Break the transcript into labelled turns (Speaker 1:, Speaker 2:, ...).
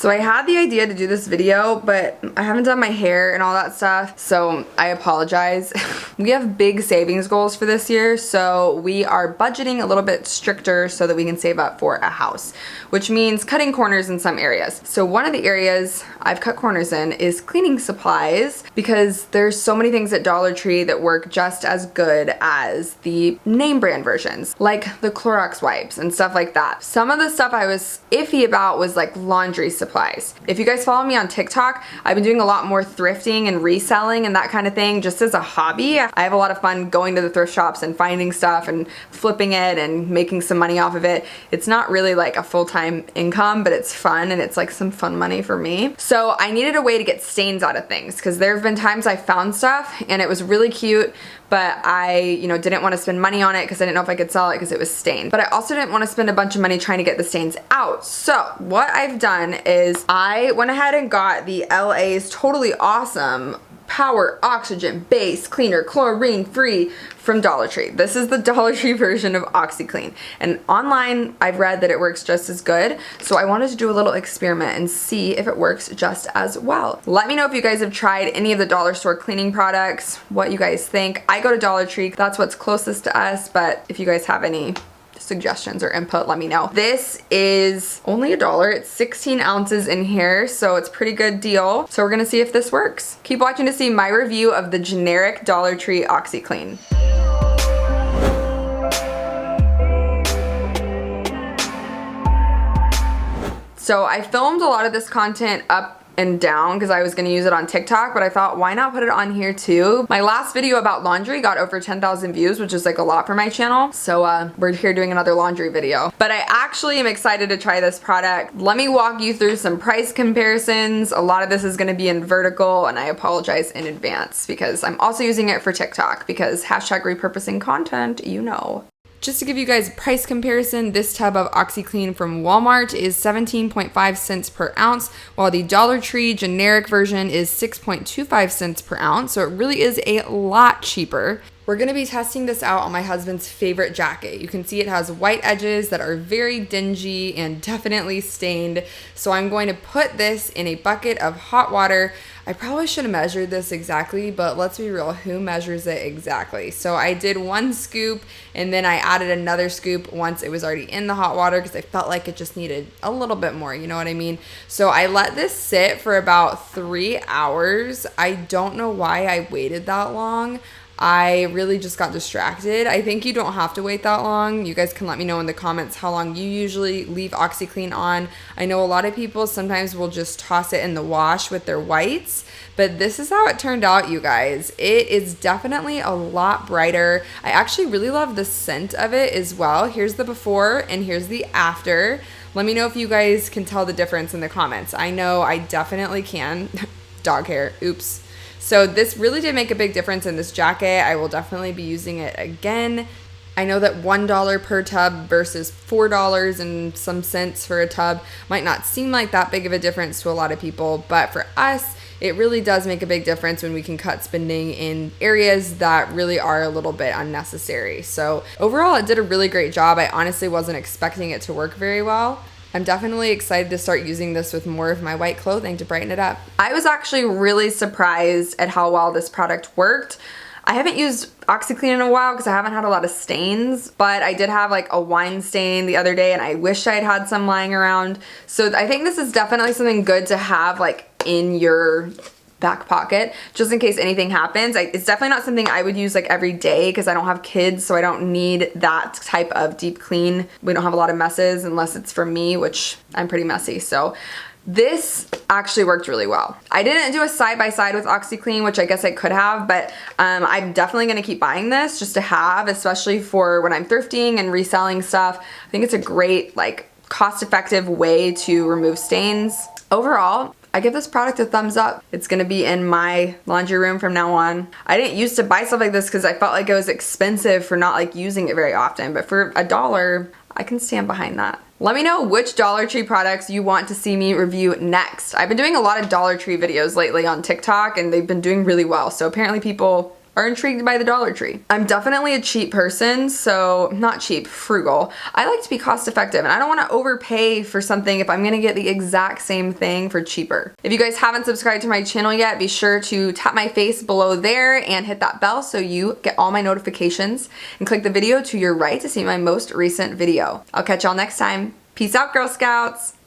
Speaker 1: So I had the idea to do this video, but I haven't done my hair and all that stuff, so I apologize. We have big savings goals for this year, so we are budgeting a little bit stricter so that we can save up for a house, which means cutting corners in some areas. So one of the areas I've cut corners in is cleaning supplies, because there's so many things at Dollar Tree that work just as good as the name brand versions, like the Clorox wipes and stuff like that. Some of the stuff I was iffy about was like laundry supplies. If you guys follow me on TikTok, I've been doing a lot more thrifting and reselling and that kind of thing just as a hobby. I have a lot of fun going to the thrift shops and finding stuff and flipping it and making some money off of it. It's not really like a full-time income, but it's fun and it's like some fun money for me. So I needed a way to get stains out of things, because there have been times I found stuff and it was really cute, but I, didn't want to spend money on it because I didn't know if I could sell it because it was stained. But I also didn't want to spend a bunch of money trying to get the stains out. So what I've done is I went ahead and got the LA's Totally Awesome Power Oxygen Base Cleaner Chlorine Free from Dollar Tree. This is the Dollar Tree version of Oxyclean. And online, I've read that it works just as good. So I wanted to do a little experiment and see if it works just as well. Let me know if you guys have tried any of the dollar store cleaning products, what you guys think. I go to Dollar Tree. That's what's closest to us. But if you guys have any suggestions or input, let me know. This is only $1. It's 16 ounces in here, so it's a pretty good deal. So we're gonna see if this works. Keep watching to see my review of the generic Dollar Tree Oxyclean. So I filmed a lot of this content up and down because I was going to use it on TikTok, but I thought, why not put it on here too? My last video about laundry got over 10,000 views, which is like a lot for my channel. So we're here doing another laundry video. But I actually am excited to try this product. Let me walk you through some price comparisons. A lot of this is going to be in vertical, and I apologize in advance because I'm also using it for TikTok because hashtag repurposing content, Just to give you guys a price comparison, this tub of Oxyclean from Walmart is 17.5 cents per ounce, while the Dollar Tree generic version is 6.25 cents per ounce, so it really is a lot cheaper. We're going to be testing this out on my husband's favorite jacket. You can see it has white edges that are very dingy and definitely stained, so I'm going to put this in a bucket of hot water. I probably should have measured this exactly, but let's be real, who measures it exactly? So I did 1 scoop and then I added another scoop once it was already in the hot water because I felt like it just needed a little bit more, you know what I mean? So I let this sit for about 3 hours. I don't know why I waited that long. I really just got distracted. I think you don't have to wait that long. You guys can let me know in the comments how long you usually leave Oxyclean on. I know a lot of people sometimes will just toss it in the wash with their whites, but this is how it turned out, you guys. It is definitely a lot brighter. I actually really love the scent of it as well. Here's the before and here's the after. Let me know if you guys can tell the difference in the comments. I know I definitely can. Dog hair, oops. So this really did make a big difference in this jacket. I will definitely be using it again. I know that $1 per tub versus $4 and some cents for a tub might not seem like that big of a difference to a lot of people, but for us, it really does make a big difference when we can cut spending in areas that really are a little bit unnecessary. So overall, it did a really great job. I honestly wasn't expecting it to work very well. I'm definitely excited to start using this with more of my white clothing to brighten it up. I was actually really surprised at how well this product worked. I haven't used Oxyclean in a while because I haven't had a lot of stains, but I did have like a wine stain the other day and I wish I'd had some lying around. So I think this is definitely something good to have like in your back pocket just in case anything happens. It's definitely not something I would use like every day because I don't have kids, so I don't need that type of deep clean. We don't have a lot of messes unless it's from me, which I'm pretty messy. So this actually worked really well. I didn't do a side-by-side with Oxyclean, which I guess I could have, but I'm definitely going to keep buying this just to have, especially for when I'm thrifting and reselling stuff. I think it's a great like cost-effective way to remove stains. Overall, I give this product a thumbs up. It's gonna be in my laundry room from now on. I didn't used to buy stuff like this because I felt like it was expensive for not like using it very often, but for $1, I can stand behind that. Let me know which Dollar Tree products you want to see me review next. I've been doing a lot of Dollar Tree videos lately on TikTok and they've been doing really well, so apparently people are intrigued by the Dollar Tree. I'm definitely a cheap person, so not cheap, frugal. I like to be cost effective and I don't want to overpay for something if I'm gonna get the exact same thing for cheaper. If you guys haven't subscribed to my channel yet, be sure to tap my face below there and hit that bell so you get all my notifications, and click the video to your right to see my most recent video. I'll catch y'all next time. Peace out, Girl Scouts!